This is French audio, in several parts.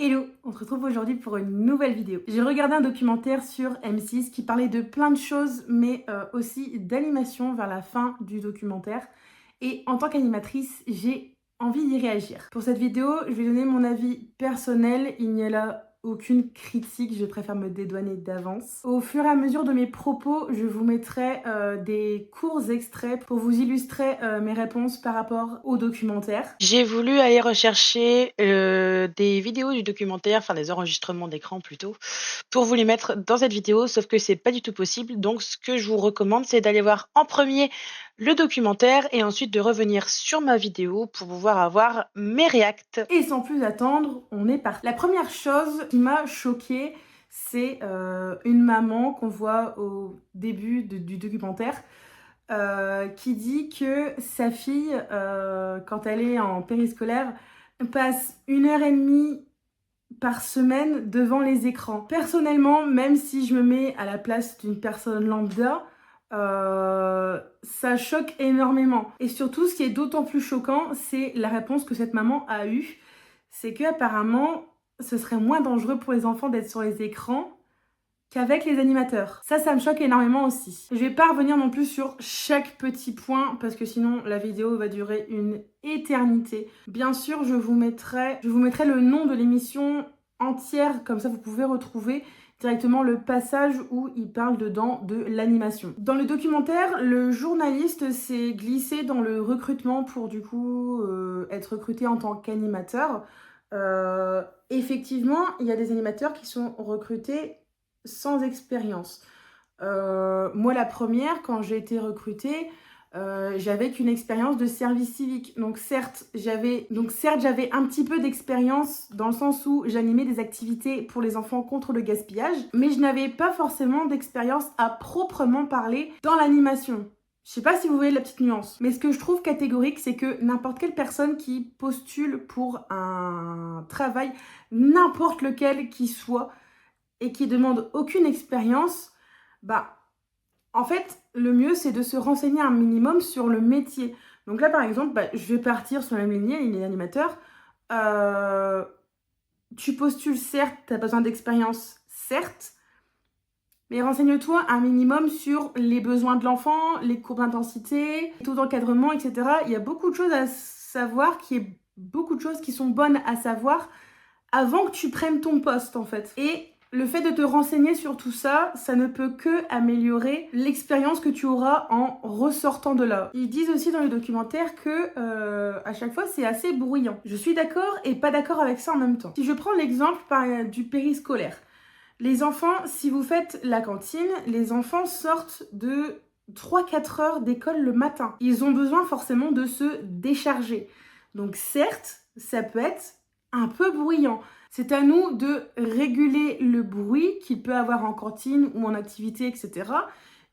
Hello, on se retrouve aujourd'hui pour une nouvelle vidéo. J'ai regardé un documentaire sur M6 qui parlait de plein de choses, mais aussi d'animation vers la fin du documentaire. Et en tant qu'animatrice, j'ai envie d'y réagir. Pour cette vidéo, je vais donner mon avis personnel. Il n'y a là aucune critique, je préfère me dédouaner d'avance. Au fur et à mesure de mes propos, je vous mettrai des courts extraits pour vous illustrer mes réponses par rapport au documentaire. J'ai voulu aller rechercher des vidéos du documentaire, enfin des enregistrements d'écran plutôt, pour vous les mettre dans cette vidéo, sauf que c'est pas du tout possible. Donc ce que je vous recommande, c'est d'aller voir en premier le documentaire et ensuite de revenir sur ma vidéo pour pouvoir avoir mes réacts. Et sans plus attendre, on est parti. La première chose qui m'a choquée, c'est une maman qu'on voit au début du documentaire qui dit que sa fille, quand elle est en périscolaire, passe 1 heure et demie par semaine devant les écrans. Personnellement, même si je me mets à la place d'une personne lambda, ça choque énormément. Et surtout, ce qui est d'autant plus choquant, c'est la réponse que cette maman a eue. C'est qu'apparemment, ce serait moins dangereux pour les enfants d'être sur les écrans qu'avec les animateurs. Ça me choque énormément aussi. Je vais pas revenir non plus sur chaque petit point parce que sinon la vidéo va durer une éternité. Bien sûr, je vous mettrai le nom de l'émission entière, comme ça vous pouvez retrouver directement le passage où il parle dedans de l'animation. Dans le documentaire, le journaliste s'est glissé dans le recrutement pour du coup être recruté en tant qu'animateur. Effectivement, il y a des animateurs qui sont recrutés sans expérience. Moi, la première, quand j'ai été recrutée, j'avais qu'une expérience de service civique. Donc certes, j'avais un petit peu d'expérience dans le sens où j'animais des activités pour les enfants contre le gaspillage, mais je n'avais pas forcément d'expérience à proprement parler dans l'animation. Je sais pas si vous voyez la petite nuance, mais ce que je trouve catégorique, c'est que n'importe quelle personne qui postule pour un travail, n'importe lequel qu'il soit, et qui demande aucune expérience, en fait, le mieux, c'est de se renseigner un minimum sur le métier. Donc là, par exemple, je vais partir sur la même lignée, il est animateur. Tu postules, certes, tu as besoin d'expérience, certes, mais renseigne-toi un minimum sur les besoins de l'enfant, les courbes d'intensité, taux d'encadrement, etc. Il y a beaucoup de choses à savoir, beaucoup de choses qui sont bonnes à savoir avant que tu prennes ton poste, en fait. Et le fait de te renseigner sur tout ça, ça ne peut que améliorer l'expérience que tu auras en ressortant de là. Ils disent aussi dans le documentaire que à chaque fois c'est assez bruyant. Je suis d'accord et pas d'accord avec ça en même temps. Si je prends l'exemple du périscolaire, les enfants, si vous faites la cantine, les enfants sortent de 3-4 heures d'école le matin. Ils ont besoin forcément de se décharger. Donc certes, ça peut être un peu bruyant. C'est à nous de réguler le bruit qu'il peut avoir en cantine ou en activité, etc.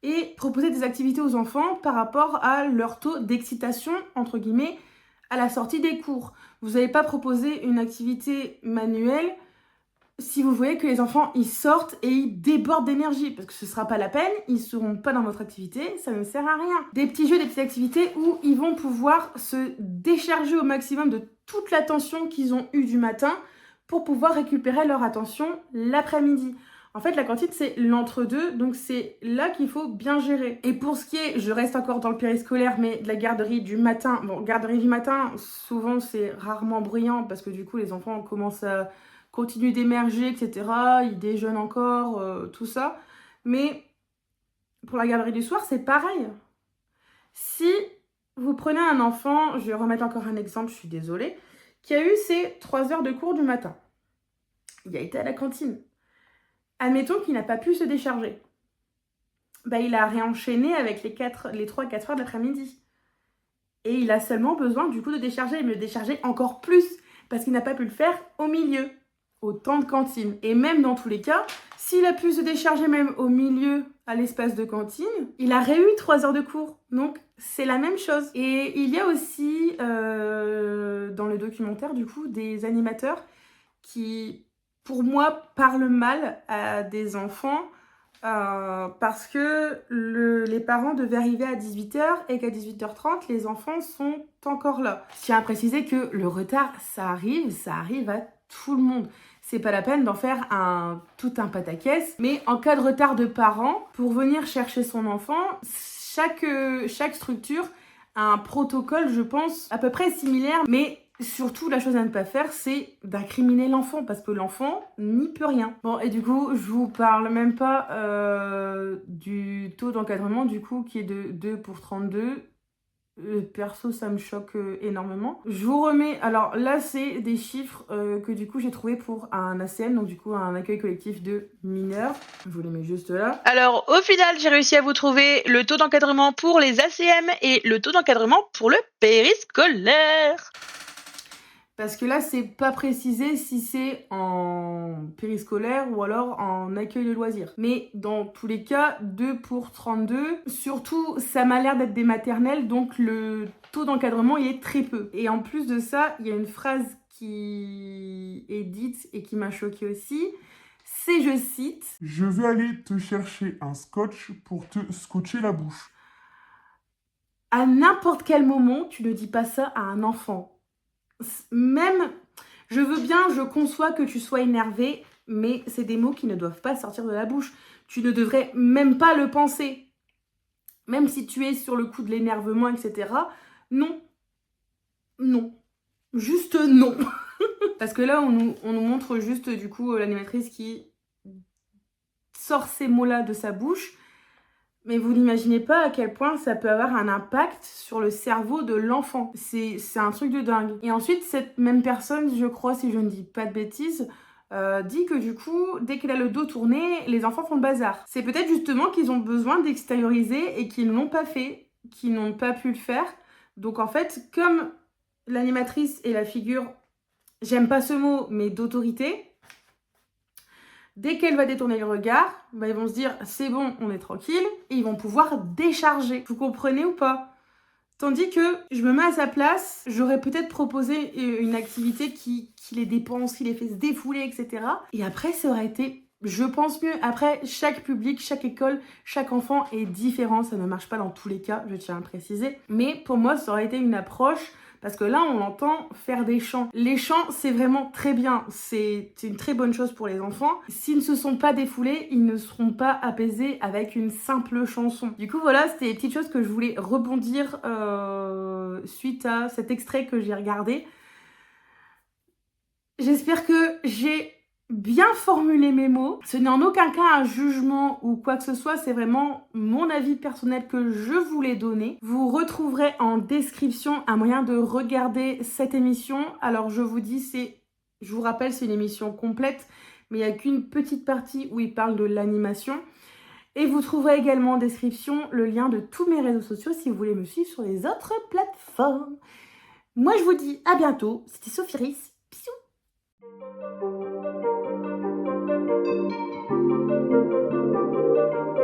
Et proposer des activités aux enfants par rapport à leur taux d'excitation, entre guillemets, à la sortie des cours. Vous n'allez pas proposer une activité manuelle si vous voyez que les enfants, ils sortent et ils débordent d'énergie, parce que ce ne sera pas la peine, ils ne seront pas dans votre activité, ça ne sert à rien. Des petits jeux, des petites activités où ils vont pouvoir se décharger au maximum de toute l'attention qu'ils ont eue du matin pour pouvoir récupérer leur attention l'après-midi. En fait, la cantine, c'est l'entre-deux, donc c'est là qu'il faut bien gérer. Et pour ce qui est, je reste encore dans le périscolaire, mais de la garderie du matin, bon, garderie du matin, souvent c'est rarement bruyant, parce que du coup, les enfants commencent à continuent d'émerger, etc. Ils déjeunent encore, tout ça. Mais pour la garderie du soir, c'est pareil. Si vous prenez un enfant, je vais remettre encore un exemple, je suis désolée, qui a eu ses 3 heures de cours du matin. Il a été à la cantine. Admettons qu'il n'a pas pu se décharger. Il a réenchaîné avec les 3-4 heures de l'après-midi. Et il a seulement besoin du coup de décharger, mais de décharger encore plus, parce qu'il n'a pas pu le faire au milieu, au temps de cantine. Et même dans tous les cas, s'il a pu se décharger même au milieu, à l'espace de cantine, il a réu 3 heures de cours. Donc, c'est la même chose. Et il y a aussi, dans le documentaire, du coup, des animateurs qui, pour moi, parlent mal à des enfants parce que les parents devaient arriver à 18h et qu'à 18h30, les enfants sont encore là. Je tiens à préciser que le retard, ça arrive à tout le monde. c'est pas la peine d'en faire tout un pataquès. Mais en cas de retard de parents, pour venir chercher son enfant, chaque structure a un protocole, je pense, à peu près similaire. Mais surtout, la chose à ne pas faire, c'est d'incriminer l'enfant, parce que l'enfant n'y peut rien. Bon, et du coup, je vous parle même pas du taux d'encadrement, du coup, qui est de 2 pour 32. Perso, ça me choque énormément. Je vous remets, alors là, c'est des chiffres que du coup j'ai trouvé pour un ACM, donc du coup un accueil collectif de mineurs. Je vous les mets juste là. Alors, au final, j'ai réussi à vous trouver le taux d'encadrement pour les ACM et le taux d'encadrement pour le périscolaire. Parce que là, c'est pas précisé si c'est en périscolaire ou alors en accueil de loisirs. Mais dans tous les cas, 2 pour 32. Surtout, ça m'a l'air d'être des maternelles, donc le taux d'encadrement, il est très peu. Et en plus de ça, il y a une phrase qui est dite et qui m'a choquée aussi. C'est, je cite, « Je vais aller te chercher un scotch pour te scotcher la bouche. » À n'importe quel moment, tu ne dis pas ça à un enfant. Même, je veux bien, je conçois que tu sois énervé, mais c'est des mots qui ne doivent pas sortir de la bouche. Tu ne devrais même pas le penser. Même si tu es sur le coup de l'énervement, etc. Non. Non. Juste non. Parce que là, on nous montre juste, du coup, l'animatrice qui sort ces mots-là de sa bouche. Mais vous n'imaginez pas à quel point ça peut avoir un impact sur le cerveau de l'enfant. C'est un truc de dingue. Et ensuite, cette même personne, je crois, si je ne dis pas de bêtises, dit que du coup, dès qu'elle a le dos tourné, les enfants font le bazar. C'est peut-être justement qu'ils ont besoin d'extérioriser et qu'ils ne l'ont pas fait, qu'ils n'ont pas pu le faire. Donc en fait, comme l'animatrice est la figure, j'aime pas ce mot, mais d'autorité, dès qu'elle va détourner le regard, bah, ils vont se dire « c'est bon, on est tranquille » et ils vont pouvoir décharger. Vous comprenez ou pas? Tandis que je me mets à sa place, j'aurais peut-être proposé une activité qui les dépense, qui les fait se défouler, etc. Et après, ça aurait été, je pense, mieux. Après, chaque public, chaque école, chaque enfant est différent. Ça ne marche pas dans tous les cas, je tiens à préciser. Mais pour moi, ça aurait été une approche. Parce que là, on entend faire des chants. Les chants, c'est vraiment très bien. C'est une très bonne chose pour les enfants. S'ils ne se sont pas défoulés, ils ne seront pas apaisés avec une simple chanson. Du coup, voilà, c'était les petites choses que je voulais rebondir suite à cet extrait que j'ai regardé. J'espère que j'ai bien formulé mes mots. Ce n'est en aucun cas un jugement ou quoi que ce soit, c'est vraiment mon avis personnel que je voulais donner. Vous retrouverez en description un moyen de regarder cette émission. Alors je vous rappelle, c'est une émission complète, mais il n'y a qu'une petite partie où il parle de l'animation. Et vous trouverez également en description le lien de tous mes réseaux sociaux si vous voulez me suivre sur les autres plateformes. Moi je vous dis à bientôt, c'était Sophie Rhys. Bisous. Thank you.